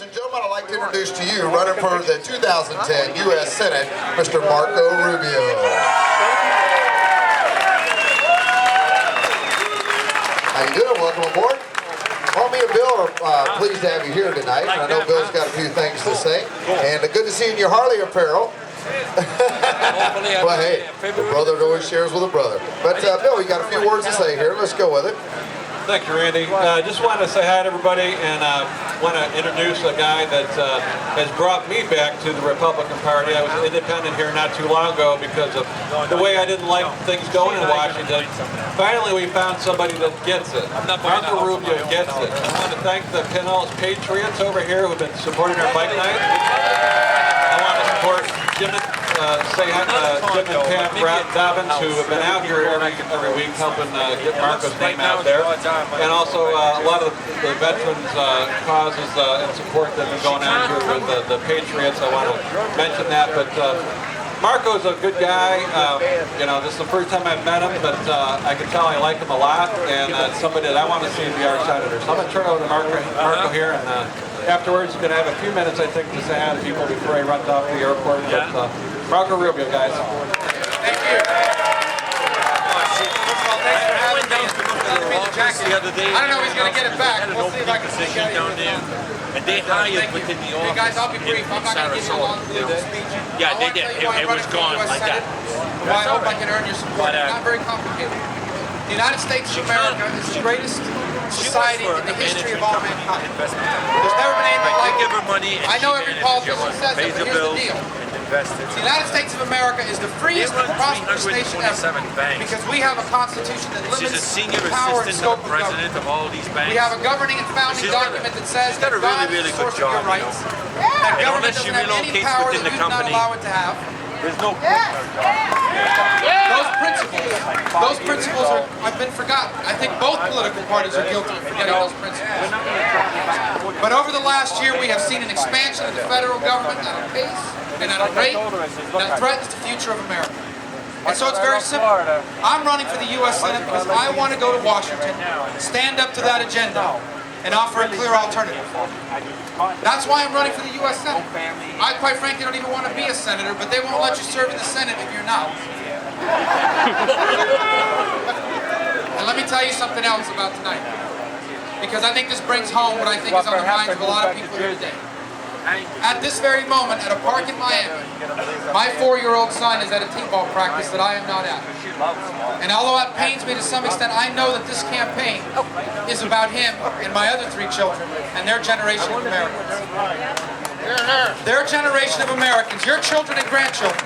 Ladies and gentlemen, I'd like to introduce to you, running for the 2010 U.S. Senate, Mr. Marco Rubio. How you doing? Welcome aboard. Well, me and Bill are pleased to have you here tonight. And I know Bill's got a few things to say. And good to see you in your Harley apparel. Well, hey, a brother always shares with a brother. But Bill, you got a few words to say here. Let's go with it. Thank you, Randy. Just wanted to say hi to everybody, and want to introduce a guy that has brought me back to the Republican Party. I was independent here not too long ago because of the way I didn't like things going in Washington. Finally, we found somebody that gets it. Marco Rubio gets it. I want to thank the Pinellas Patriots over here who've been supporting our bike night. I want to support Jim and Pam Dobbins, who have been out here every week helping get Marco's name out there. And also a lot of the veterans' causes and support that have been going on here with the Patriots. I want to mention that. But Marco's a good guy. You know, this is the first time I've met him, but I can tell I like him a lot, and it's somebody that I want to see be our senator. So I'm going to turn it over to Marco here, and afterwards he's going to have a few minutes, I think, to say hi to people before he runs off to the airport. But Marco Rubio, guys. Thank you. The other day, I don't know if he's going to get it back. We'll see if I can see it down there. And they hired within the office. Hey guys, I'll be brief. I'm not going to give you a long speech. Yeah, they did. It was gone like that. Why I hope I can earn your support. It's not very complicated. The United States of America is the greatest society in the history of all mankind. There's never been anything like it. I know every politician says it, but here's the deal. The United States of America is the freest and prosperous nation ever because we have a constitution that limits the power and scope of government. We have a governing and founding document that says that God is the source of your rights, that government doesn't have any power that you do not allow it to have. There's no Those principles have been forgotten. I think both political parties are guilty of forgetting those principles. But over the last year, we have seen an expansion of the federal government at a pace and at a rate that threatens the future of America. And so it's very simple. I'm running for the U.S. Senate because I want to go to Washington, stand up to that agenda, and offer a clear alternative. That's why I'm running for the U.S. Senate. I quite frankly don't even want to be a senator, but they won't let you serve in the Senate if you're not. And let me tell you something else about tonight, because I think this brings home what I think is on the minds of a lot of people here today. At this very moment, at a park in Miami, my 4-year-old son is at a t-ball practice that I am not at. And although that pains me to some extent, I know that this campaign is about him and my other 3 children and their generation of Americans. Their generation of Americans, your children and grandchildren,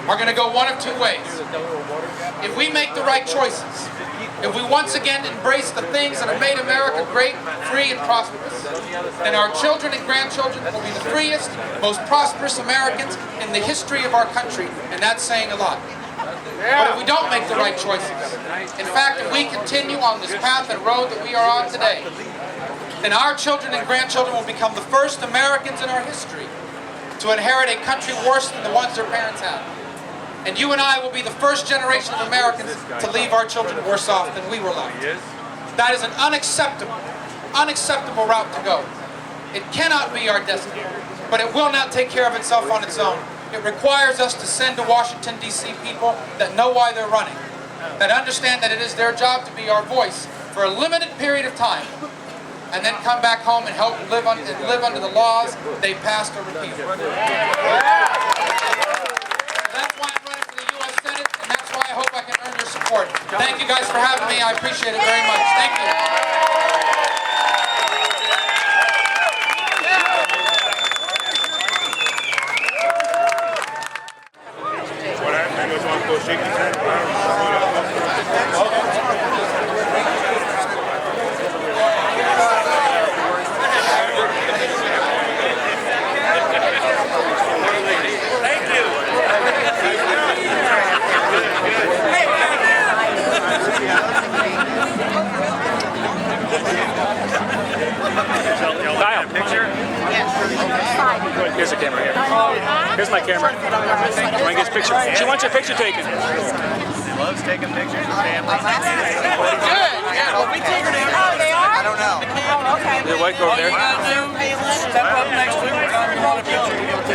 are going to go one of 2 ways. If we make the right choices, if we once again embrace the things that have made America great, free, and prosperous, then our children and grandchildren will be the freest, most prosperous Americans in the history of our country, and that's saying a lot. But if we don't make the right choices, in fact, if we continue on this path and road that we are on today, then our children and grandchildren will become the first Americans in our history to inherit a country worse than the ones their parents had. And you and I will be the first generation of Americans to leave our children worse off than we were left. That is an unacceptable route to go. It cannot be our destiny, but it will not take care of itself on its own. It requires us to send to Washington, D.C. people that know why they're running, that understand that it is their job to be our voice for a limited period of time, and then come back home and help live under the laws they passed or repealed. That's why I'm running for the U.S. Senate, and that's why I hope I can earn your support. Thank you guys for having me. I appreciate it very much. Thank you. What happened? You guys want to go shake his hand? Here's the camera here. Here's my camera. You want to get a picture? She wants your picture taken. She loves taking pictures of family. Good. Yeah, well, we take her to Oh, they are? I don't know. Oh, okay. The white girl there.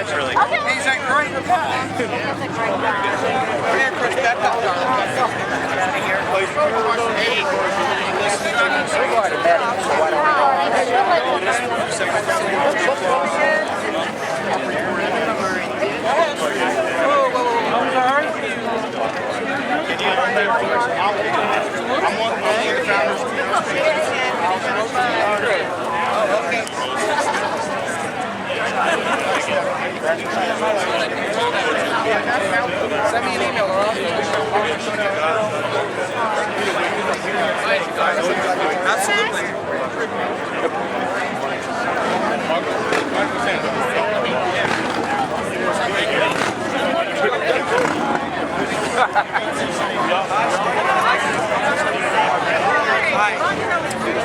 looks really Okay. cool. He's a great guy. Here, Chris, back up, I'm one of the founders. Send me an email, or I'll absolutely.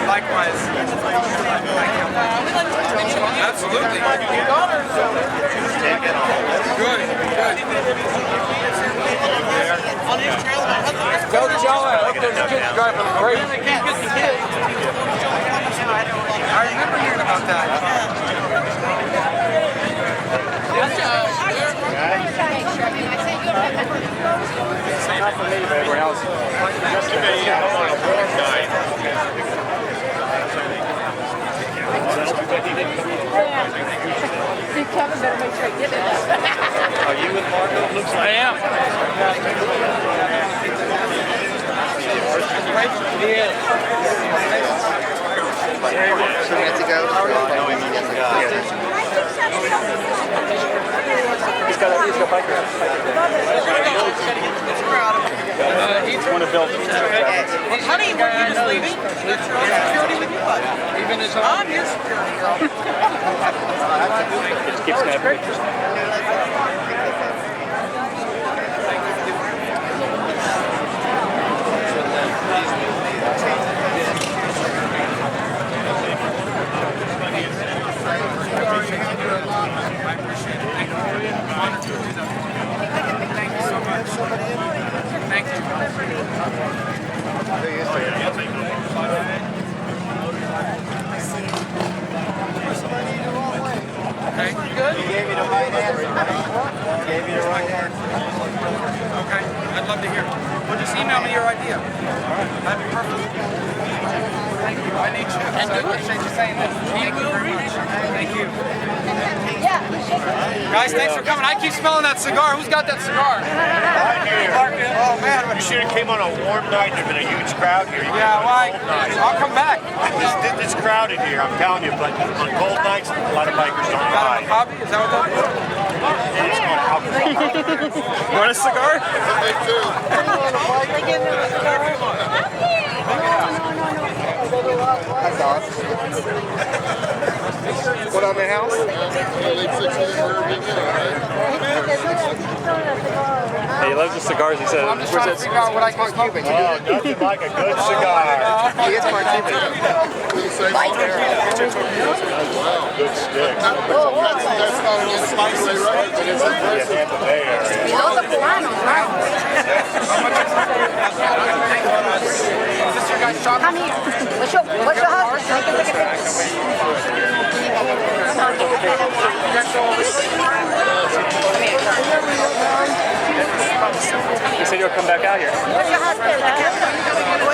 Likewise. Absolutely. Good, good. Tell Joe I hope those kids driving crazy. I remember hearing about that. Not for me, but everyone else. Kevin better make sure I get it. Are you with Marco? Looks like I am. He's got a biker. He's one of Bill's. Honey, were you just leaving? Security with you? Even his own? I'm your security girl. Just keep snapping pictures. Thank you. Okay, good. He gave you the right answer. He gave you the right answer. Okay, I'd love to hear. Well, just email me your idea. That'd be perfect. I need you. And do it. I appreciate you saying that. Thank you very much. Thank you. Yeah. Guys, thanks for coming. I keep smelling that cigar. Who's got that cigar? Right here. Oh, man. You should have came on a warm night. There's been a huge crowd here. You Yeah, came well, on a cold night. I'll come back. It's crowded here, I'm telling you, but on cold nights, a lot of bikers don't Got a ride. hobby? Is that what that is? It's called alcohol. Want a cigar? What on the house? He loves the cigars, he said. I'm just trying to figure out what I can smoke. Oh, nothing like a good cigar. He is Mark Cuban. Good stick. That's not a little spicy, right? But it's Yeah, Tampa Bay area. Those are Poblano, right? Is this your guys' shop? Come here. What's your husband? I can take a picture. He said he'll come back out here. What's your husband?